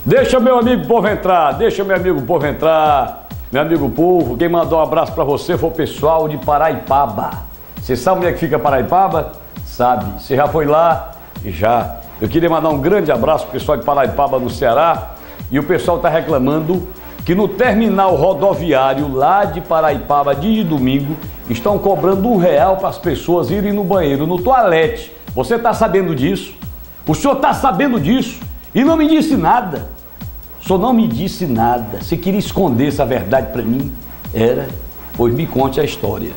Deixa meu amigo povo entrar, deixa meu amigo povo entrar. Meu amigo povo, quem mandou um abraço pra você foi o pessoal de Paraipaba. Você sabe onde é que fica Paraipaba? Sabe, você já foi lá? Já. Eu queria mandar um grande abraço pro pessoal de Paraipaba no Ceará. E o pessoal está reclamando que no terminal rodoviário lá de Paraipaba, dia de domingo, estão cobrando R$1 para as pessoas irem no banheiro, no toalete. Você está sabendo disso? O senhor está sabendo disso? E não me disse nada. O senhor não me disse nada. Você queria esconder essa verdade para mim? Era? Pois me conte a história.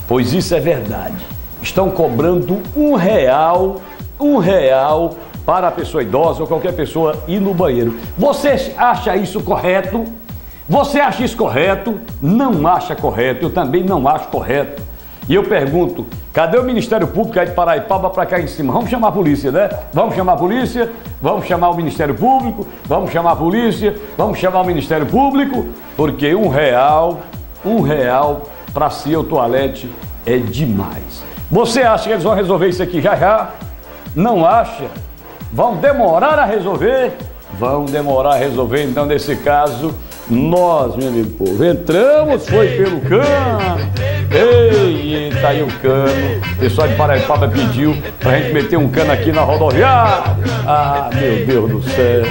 Pois isso é verdade. Estão cobrando R$1 para a pessoa idosa ou qualquer pessoa ir no banheiro. Você acha isso correto? Você acha isso correto? Não acha correto, eu também não acho correto. E eu pergunto, cadê o Ministério Público aí de Paraipaba para cá em cima? Vamos chamar a polícia, né? Vamos chamar a polícia, vamos chamar o Ministério Público, vamos chamar a polícia, vamos chamar o Ministério Público, porque R$1 para ser o toalete é demais. Você acha que eles vão resolver isso aqui já já? Não acha? Vão demorar a resolver? Vão demorar a resolver, então nesse caso, nós, meu amigo povo, entramos, foi pelo cano. Eita, aí o cano. O pessoal de Paraipaba pediu pra gente meter um cano aqui na rodoviária. Ah, meu Deus do céu.